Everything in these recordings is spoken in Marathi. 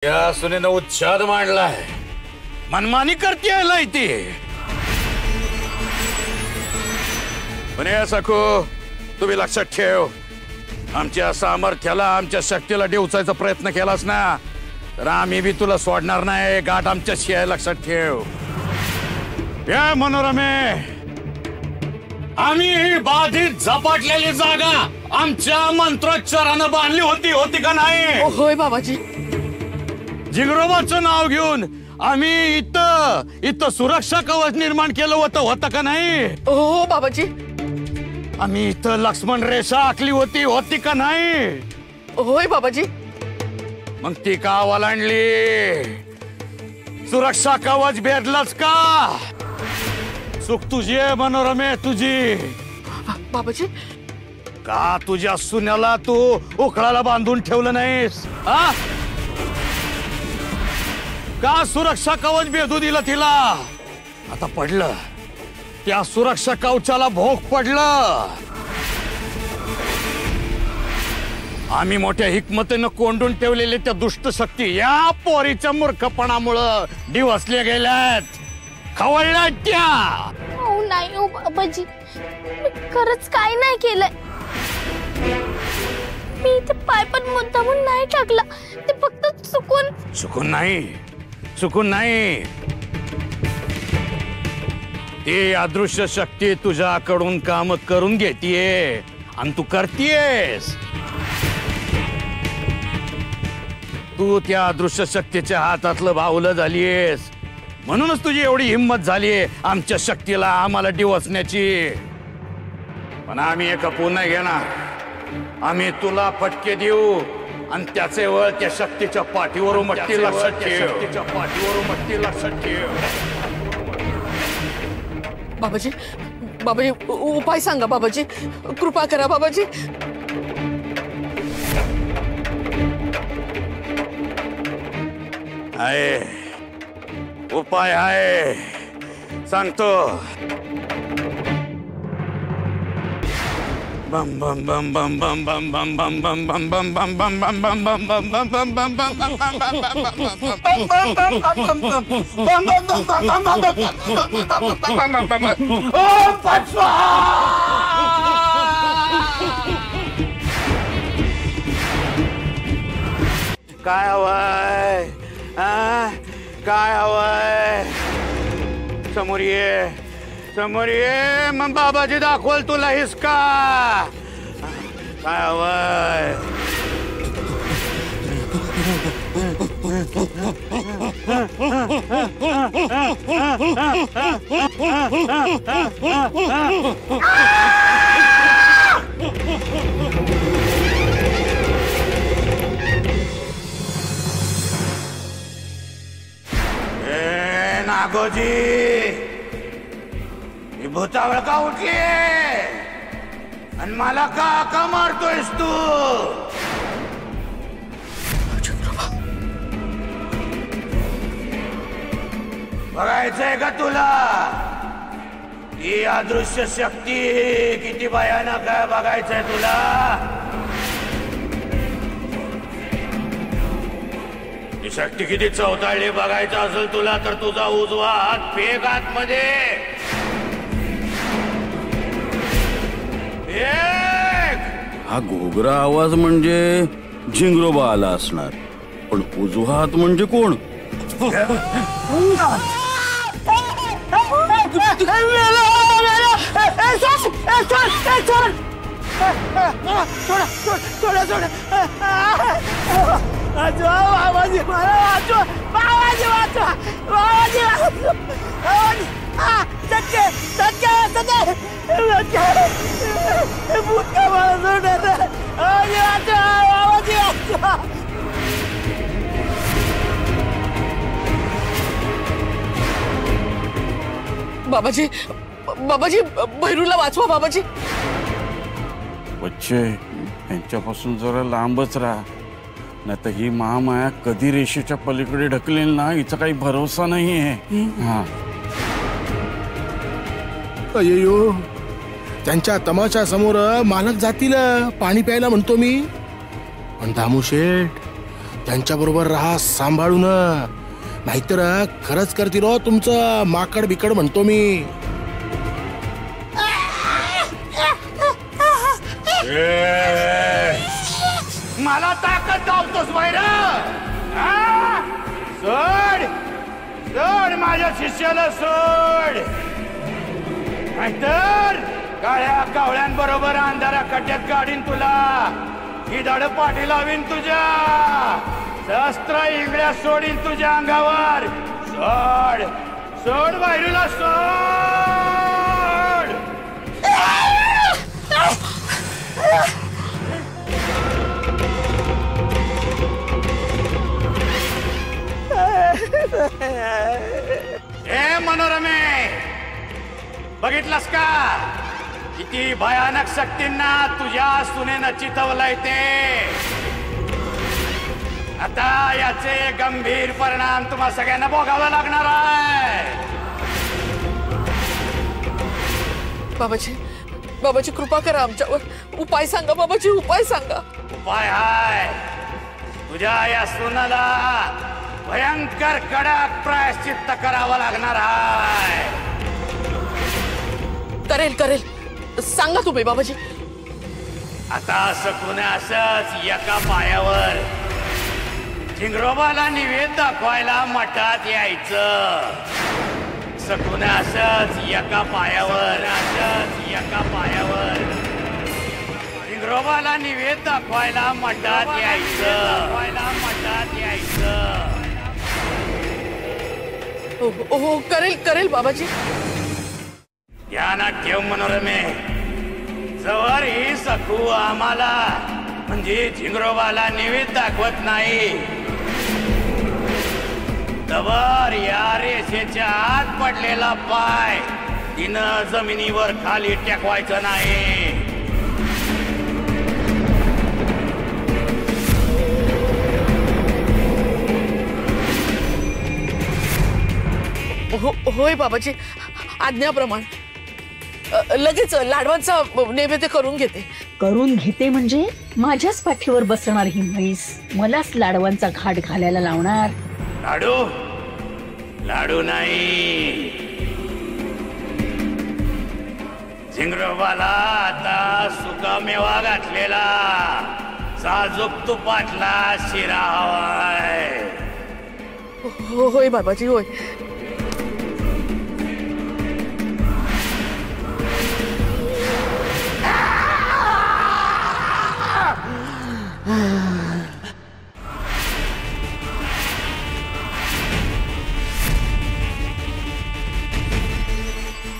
या सुनेनं उच्छाद मांडलाय, मनमानी करते ती. पण हे सखू, तुम्ही लक्षात ठेव, आमच्या सामर्थ्याला आमच्या शक्तीला डिवचायचा प्रयत्न केलास ना तर आम्ही बी तुला सोडणार नाही. गाठ आमच्याशी आहे, लक्षात ठेव. या मनोरमे, आम्ही ही बाधित झपाटलेली जागा आमच्या मंत्रोच्चारानं बांधली होती का नाही? होय बाबाजी. जिगरोबाचं नाव घेऊन आम्ही इथं सुरक्षा कवच निर्माण केलं होतं का नाही? हो बाबाजी. आम्ही इथं लक्ष्मण रेषा आखली होती का नाही? होय बाबाजी. मग ती का वलांडली? सुरक्षा कवच भेदलाच का? चूक तुझी आहे मनोरमे, तुझी. बाबाजी, का तुझ्या सुन्याला तू उखळाला बांधून ठेवलं नाहीस? का सुरक्षा कवच भेदू दिलं तिला? आता पडलं, त्या सुरक्षा कवचाला भोग पडलं. आम्ही मोठ्या हिकमतीनं कोंडून ठेवलेले त्या दुष्ट शक्ती या पोरीच्या मूर्खपणामुळं डिवसल्या गेल्यात, खवळल्यात त्या. नाही हो बाबाजी, मी खरंच काय नाही केलंय. मी ते पाय पण मुद्दामून नाही टाकला, ते फक्त चुकून नाही. ती अदृश्य शक्ती तुझ्याकडून काम करून घेतीये आणि तू करतीयेस. तू त्या अदृश्य शक्तीच्या हातातलं बाहुलं झालीयस, म्हणूनच तुझी एवढी हिंमत झालीये आमच्या शक्तीला आम्हाला डिवचण्याची. पण आम्ही एका पुन्हा घेणार, आम्ही तुला फटके देऊ आणि त्याचे वळ त्या शक्तीच्या पाठीवर उमटतील, लक्षात ठेव. बाबाजी, बाबाजी उपाय सांगा बाबाजी, कृपा करा बाबाजी. उपाय आहे, सांगतो. बम बम बम बम बम बम बम बम बम बम बम बम बम बम बम बम बम बम बम. काय हवंय? काय हवंय? समोर ये, मग बाबाजी दाखवल तुला हिसका. काय हवंय? नागोजी, ही भूतावळ का उठली आणि मला का मारतोयस तू? बघायचंय का तुला ही अदृश्य शक्ती किती भयानक आहे? बघायचंय तुला? ही शक्ती किती चवताळली बघायचं असेल तुला तर तुझा उजवा हात फेक आतमध्ये. हा घोगरा आवाज म्हणजे झिंगरोबा आला असणार, पण उजवा हात म्हणजे कोण? बाबाजी, बाबाजी भैरूला वाचवा बाबाजी. बच्चे, यांच्यापासून जरा लांबच राहा, नाही तर ही महामाया कधी रेषेच्या पलीकडे ढकलेल ना, हिचा काही भरोसा नाहीये. हा, अय्यो, त्यांच्या तमाशा समोर मालक जातील पाणी प्यायला म्हणतो मी. पण दामू शेठ, त्यांच्या बरोबर राहा सांभाळून, नाहीतर खरंच करतील हो तुमचं माकड बिकड म्हणतो मी. मला ताकद दावतोस बाहेर? सोड सोड माझ्या शिष्याला सोड, नाहीतर काळ्या कावळ्यांबरोबर अंधारा खड्ड्यात काढीन तुला. ही धड पाठी लावीन तुझ्या, शस्त्र इंगड्या सोडीन तुझ्या अंगावर. सोड सोड बाहेरूला सोड. हे मनोरमे, बघितलंस का किती भयानक शक्तींना तुझ्या सुनेनं चितवलंय ते? आता याचे गंभीर परिणाम तुम्हा सगळ्यांना भोगावं लागणार आहे. बाबाजी, बाबाजी कृपा करा आमच्यावर, उपाय सांगा बाबाजी, उपाय सांगा. उपाय हाय, तुझ्या या सुनाला भयंकर कडक प्रायश्चित्त करावं लागणार आहे. करेल करेल, सांगा तुम्ही बाबाजी. आता सकून असंच एका पायावर झिंगरोबाला निवेद दाखवायला मठात यायचं. सकून असंच एका पायावर, असंच एका पायावर झिंगरोबाला निवेद दाखवायला मठात यायचं. मठात यायचं. हो करेल करेल बाबाजी. ध्यानात ठेव मनोरमे, जवळ ही सखू आम्हाला म्हणजे झिंगरोबाला निवेद दाखवत नाही, तवर या रेषेच्या आत पडलेला पाय तिनं जमिनीवर खाली टेकवायचं नाही. होय बाबाजी, आज्ञाप्रमाणे लगेच लाडवांचा नैवेद्य करून घेते. करून घेते म्हणजे माझ्याच पाठीवर बसणार ही म्हैस मलाच लाडवांचा घाट घालायला लावणार. लाडू लाडू नाही, झिंगरोबाला आता सुकामेवा घातलेला साजूक तुपातला शिरा हवाय. होय बाबाजी होय.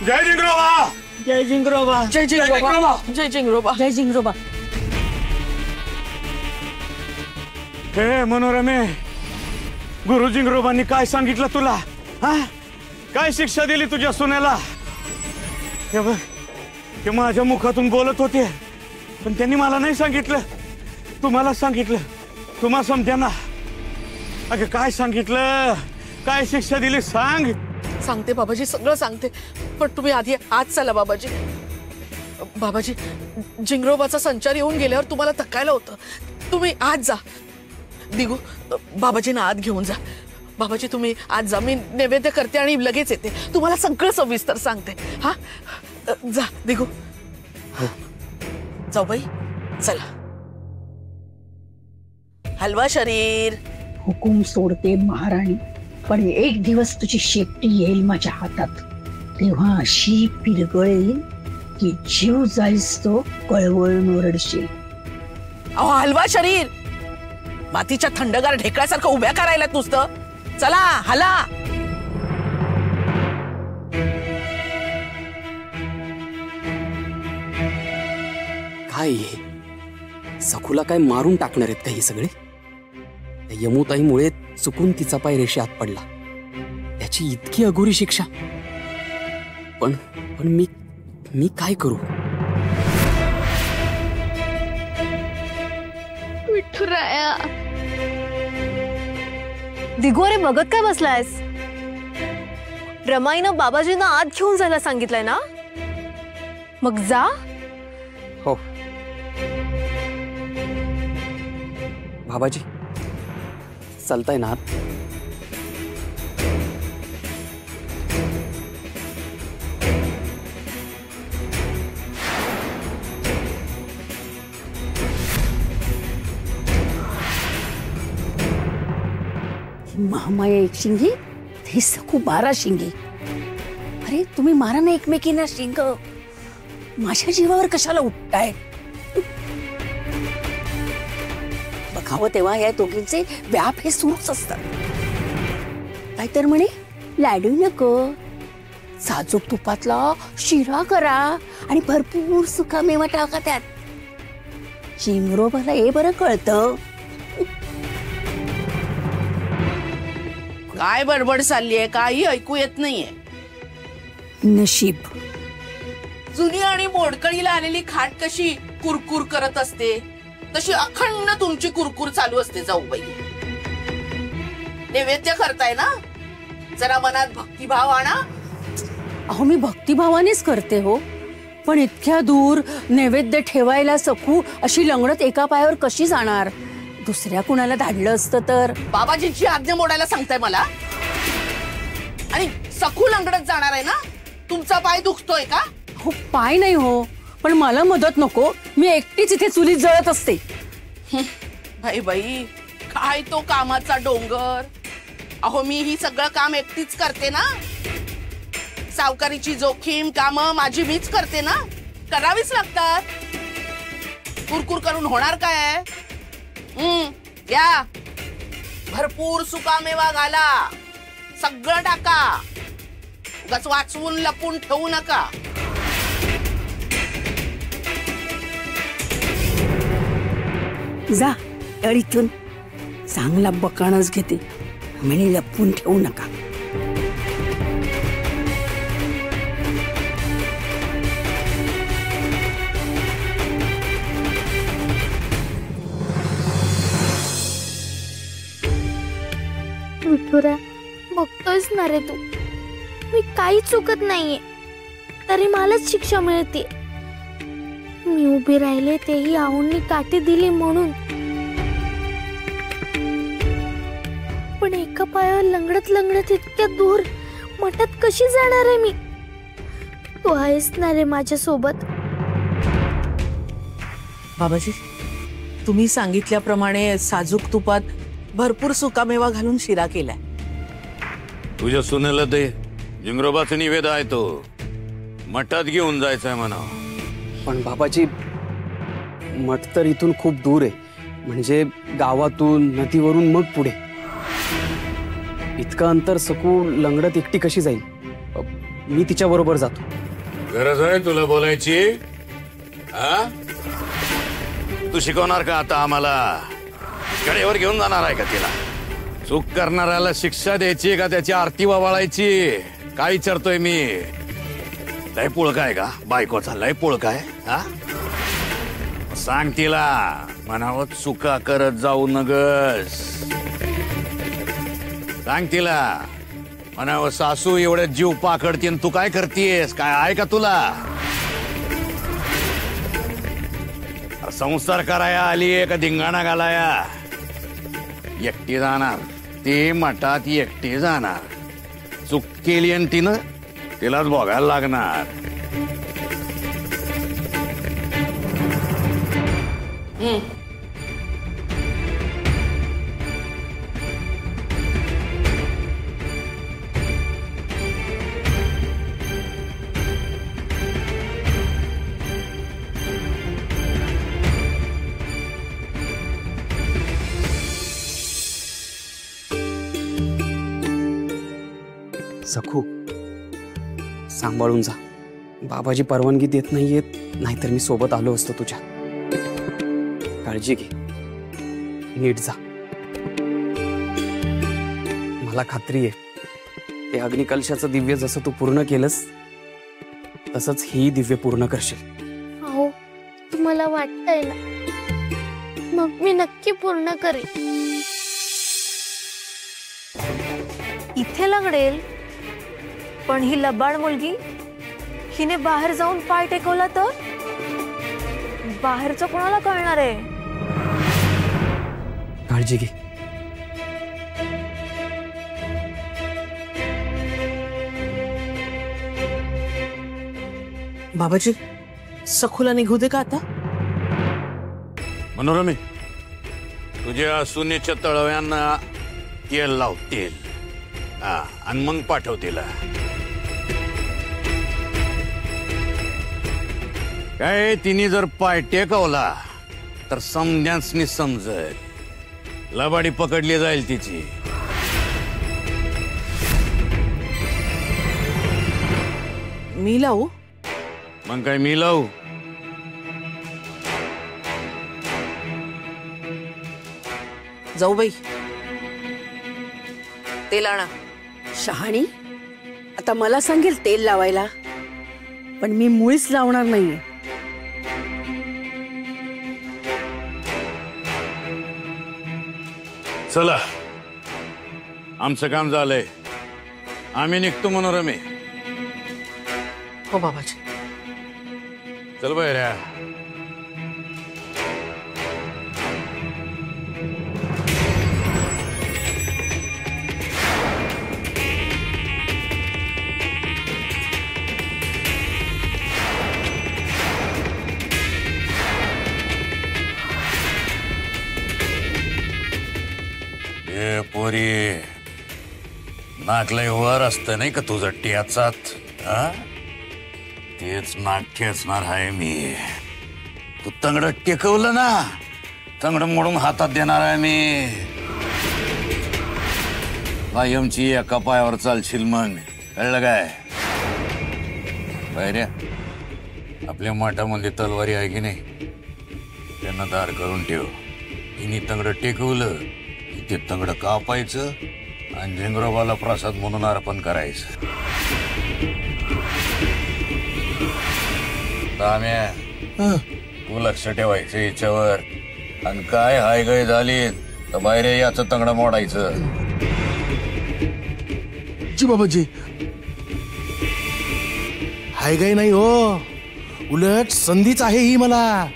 जय झिंगरोबा, जय जिंगरोबा, जय जिंगरोबा, जय जिंगरोबा, जय जिंगरोबा. हे मनोरमे, गुरु झिंगरोबांनी काय सांगितलं तुला? हा, काय शिक्षा दिली तुझ्या सुनेला? हे बघ, ते माझ्या मुखातून बोलत होते, पण त्यांनी मला नाही सांगितलं, तुम्हाला सांगितलं. तुम्हा समत्यांना अगं काय सांगितलं, काय शिक्षा दिली सांग. सांगते बाबाजी, सगळं सांगते, पण तुम्ही आधी आत चला बाबाजी. बाबाजी, जिंगरोबाचा संचार येऊन गेल्यावर तुम्हाला थकायला होतं, तुम्ही आत जा. दिगू, बाबाजींना आत घेऊन जा. बाबाजी तुम्ही आत जा, मी नैवेद्य करते आणि लगेच येते, तुम्हाला सगळं सविस्तर सांगते. हा जा दिगू. जाऊ बाई, चला. हलवा शरीर. हुकूम सोडते महाराणी, पण एक दिवस तुझी शेपटी येईल माझ्या हातात, तेव्हा अशी पिरगळेल की जीव जाईस तो कळवळून ओरडशील. अहो हलवा शरीर, मातीच्या थंडगार ढेकळासारखं उभ्या करायला नुसतं. चला हला. काय सखूला काय मारून टाकणार आहेत का हे सगळे? यमुताईमुळे चुकून तिचा पाय रेषेत पडला, त्याची इतकी अघोरी शिक्षा. पण पण मी काय करू? विठुराया, दिगू, अरे बघत काय बसलायस? रमाईनं बाबाजींना आत घेऊन जायला सांगितलंय ना, मग जा. हो बाबाजी, चालताय ना? महामाया एक शिंगी, हे सखू 12 शिंगी. अरे तुम्ही मारा ना एकमेकींना शिंग. माझ्या जीवावर कशाला उठताय? बघावं तेव्हा या दोघींचे व्याप हे सुरूच असतात. काय तर म्हणे, लाडू नको, साजूक तुपातला शिरा करा आणि भरपूर सुकामेवा टाका त्यात. चिंगरोबाला हे बरं कळतं. काय बडबड चाललीये, काही ऐकू येत नाहीये. नशीब. जुनी आणि मोडकळीला आलेली खाट कशी कुरकुर करत असते, तशी अखंड तुमची कुरकुर चालू असते जाऊबाई. नैवेद्य करताय ना, जरा मनात भक्तिभाव आणा. अहो मी भक्तिभावानेच करते हो, पण इतक्या दूर नैवेद्य ठेवायला सखू अशी लंगडत एका पायावर कशी जाणार? दुसऱ्या कुणाला धाडलं असतं तर. बाबाजींची आज्ञा मोडायला सांगताय मला? आणि सखू लंगडत जाणार आहे ना? तुमचा पाय दुखतोय का? हो पाय नाही हो, पण मला मदत नको. मी एकटीच इथे चुलीत जळत असते. बाई बाई, काय तो कामाचा डोंगर. अहो मी ही सगळं काम एकटीच करते ना. सावकारीची जोखीम काम माझी मीच करते ना, करावीच लागतात. कुरकुर करून होणार काय? या भरपूर सुकामेवा घाला, सगळं टाका, उगाच वाचवून लपून ठेवू नका. जा तळीतून चांगला बकाणच घेते, म्हणे लपून ठेवू नका. विठुरा, बघतोयस ना रे तू, मी काही चुकत नाहीये, तरी मलाच शिक्षा मिळते. मी उभी राहिले तेही आऊंनी काठी दिली म्हणून. पण एका पायावर लंगडत लंगडत इतक्या दूर मठात कशी जाणार आहे मी? तू आहेस ना रे माझ्या सोबत. बाबाजी, तुम्ही सांगितल्याप्रमाणे साजूक तुपात भरपूर सुकामेवा घालून शिरा केलाय. तुझ्या सुनेला दे, जिंगरोबाचा निवेद आहे तो, मठात घेऊन जायचंय म्हणा. पण बाबाजी, मठ तर इथून खूप दूर आहे, म्हणजे गावातून नदीवरून मग पुढे. इतकं अंतर सकू लंगडत एकटी कशी जाईल? मी तिच्या बरोबर जातो. गरज आहे तुला बोलायची? हा, तू शिकवणार का आता आम्हाला? कडेवर घेऊन जाणार आहे का तिला? चूक करणाऱ्याला शिक्षा द्यायची का त्याची आरती वावाळायची? काय विचारतोय मी? लय पुळका आहे का बायकोचा? लय पुळका आहे हा? सांग तिला म्हणावं चुका करत जाऊ नगस. सांग तिला म्हणावं सासू एवढ्या जीव पाकडते तू काय करतेस? काय आहे का तुला? संसार कराया आली का धिंगाणा घालाया? एकटी जाणार, ती मठात एकटी जाणार. चूक केली आणि तिनं तिलाच भोगायला लागणार. सखू, सांभाळून जा. बाबाजी परवानगी देत नाहीयेत, नाहीतर मी सोबत आलो असतो तुझ्या. काळजी घे, नीट जा. मला खात्री आहे ते अग्निकलशाचं दिव्य जसं तू पूर्ण केलंस तसंच ही दिव्य पूर्ण करशील. अहो तुम्हाला वाटतंय ना, मग मी नक्की पूर्ण करेन. इथे लंगडेल, पण ही लबाड मुलगी, हिने बाहेर जाऊन पाय टेकवला तर बाहेरचं कोणाला कळणार आहे? काळजी घे, बाबाजी सखूला निघू दे का आता? मनोरमे, तुझ्या सुनेच्या तळव्यांना तेल लाव, तेल. हा, आणि मग पाठव तिला. काय तिने जर पाय टेकवला तर समजांसनी समजेल, लबाडी पकडली जाईल तिची. मी लावू? मग काय मी लावू? जाऊ बाई, तेल आणा. शहाणी आता मला सांगेल तेल लावायला, पण मी मुळीच लावणार नाहीये. चला, आमचं काम झालंय, आम्ही निघतो. मनोरमे, हो बाबाजी. चल बाहेर. पोरी, नाकलय वर असतं नाही का तुझं टियाचात? तेच नाक खेचणार आहे मी. तू तंगड टेकवलं ना, तंगड मोडून हातात देणार आहे मी. कायमची एका पायावर चालशील मग, कळलं काय? बाहेर आपल्या माठामध्ये तलवारी आहे की नाही, त्यांना दार करून ठेव. हिने तंगड टेकवलं, ते तंगड कापायचं आणि झिंगरोबाला प्रसाद म्हणून अर्पण करायचं. दाम्या, तू लक्ष ठेवायचं याच्यावर, आणि काय हाय गाय झाली तर बाहेर याचं तंगड मोडायचं. जी बाबाजी, हाय गाय नाही हो, उलट संधीच आहे ही. मला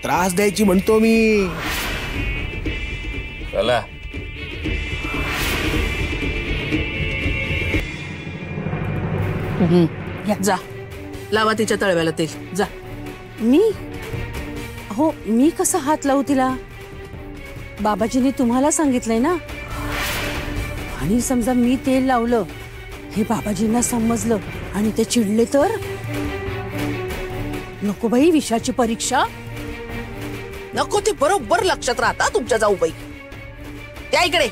त्रास द्यायची म्हणतो मी. चला. जा, लावा तिच्या तळव्याला तेल. जा. मी कसा हात लावू तिला? बाबाजीने तुम्हाला सांगितलंय ना. आणि समजा मी तेल लावलं, हे बाबाजींना समजलं आणि ते चिडले तर? नको बाई विषाची परीक्षा. नको, ते बरोबर लक्षात राहता तुमच्या जाऊबाई. त्या इकडे.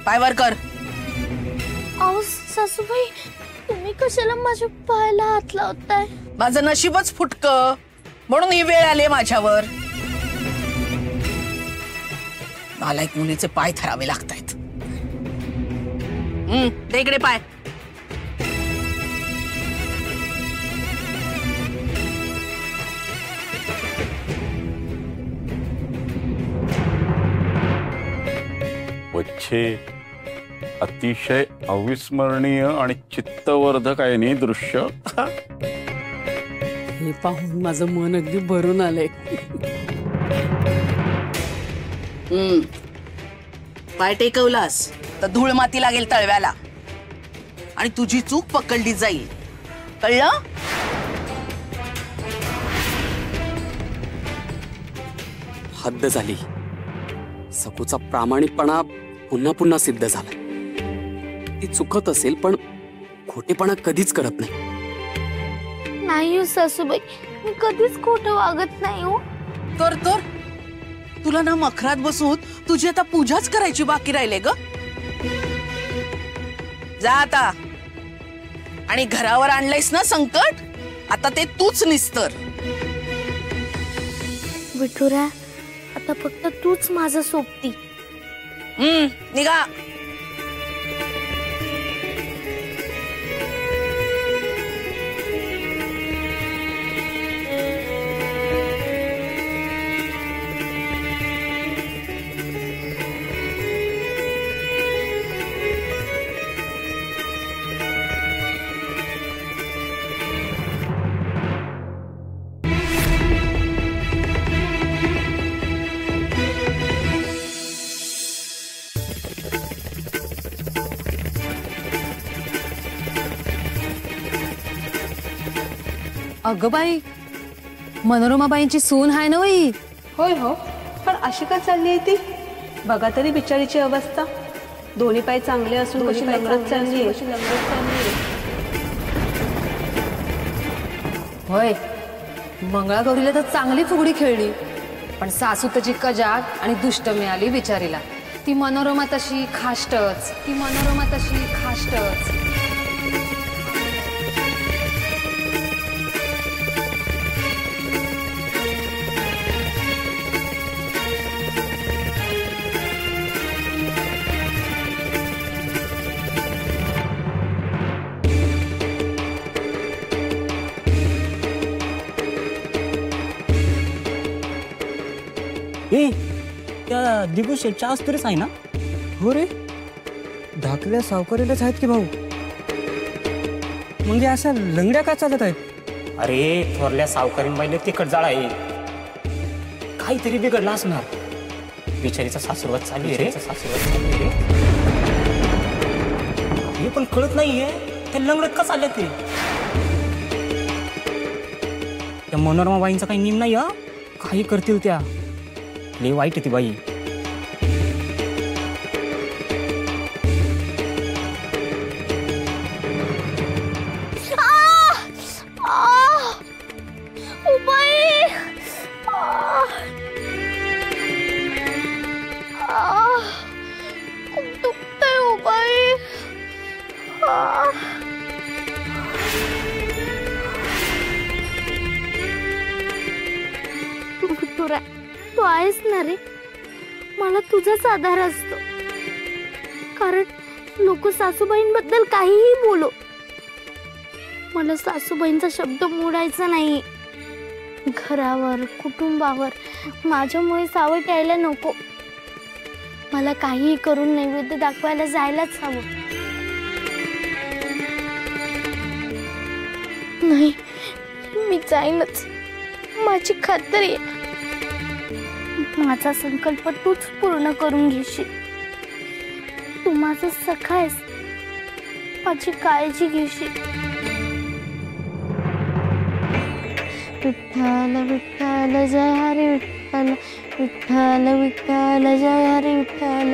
पायवर कर. अहो सासूबाई, तुम्ही कशाला माझ्या पायाला हात लावताय? माझं नशीबच फुटकं, म्हणून ही वेळ आली माझ्यावर. नालायक मुलीचे पाय धरावे लागतायत. दे इकडे पाय. वच्छे, अतिशय अविस्मरणीय आणि चित्तवर्धक आहे नी दृश्य. हे पाहून माझं मन अगदी भरून आलंय. पाय टेकवलास तर धूळ माती लागेल तळव्याला आणि तुझी चूक पकडली जाईल, कळलं? हद्द झाली. सकूचा प्रामाणिकपणा पुन्हा पुन्हा सिद्ध झाला. ती चुकत असेल पण खोटेपणा कधीच करत नाही. नाही हो सासूबाई, मी कधीच खोटं वागत नाही हो. तर तुला ना मखरात बसून तुझी आता पूजाच करायची बाकी राहिले ग. जा आता. आणि घरावर आणलंयस ना संकट, आता ते तूच निस्तर. विठुरा, आता फक्त तूच माझं सोबती. निघा. अगं बाई, मनोरमाबाईंची सून आहे ना बाई. होय हो, पण अशी का चालली आहे ती? बघा तरी बिचारीची अवस्था. दोन्ही पाय चांगले असून कशी लंगडत चालली आहे. होय, मंगळागौरीला तर चांगली फुगडी खेळली, पण सासू त्याची कजाग आणि दुष्ट मिळाली बिचारीला. ती मनोरमा तशी खाष्टच. ए, त्या दिगू शेटच्या आज तरीच आहे ना? हो रे, धाकल्या सावकारीलाच आहेत की भाऊ. म्हणजे अशा लंगड्या का चालत आहेत? अरे थोरल्या सावकारींबाईला तिखट जाळ आहे. काहीतरी बिघडला असणार. बिचारीचा सासुरवाद चालू आहे रे. हे पण कळत नाहीये ते लंगडत का चालले ते. त्या मनोरमाबाईंचा काही नियम नाही. काही करतील त्या. लई वाईट आहे ती बाई. खूप दुखतंय उबाई. तू आहेस ना रे, मला तुझाच आधार असतो. कारण लोक सासूबाईंबद्दल काहीही बोलो, मला सासूबाईंचा शब्द मोडायचा नाही. घरावर, कुटुंबावर माझ्यामुळे सावट यायला नको. मला काहीही करून नैवेद्य दाखवायला जायलाच हवं. नाही, मी जाईनच. माझी खात्री आहे. माझा संकल्प तूच पूर्ण करून घेशील. तू माझा सखा आहेस, माझी काळजी घेशील. विठ्ठल विठ्ठल जय हरी विठ्ठल, विठ्ठल विठ्ठल जय हरी विठ्ठल.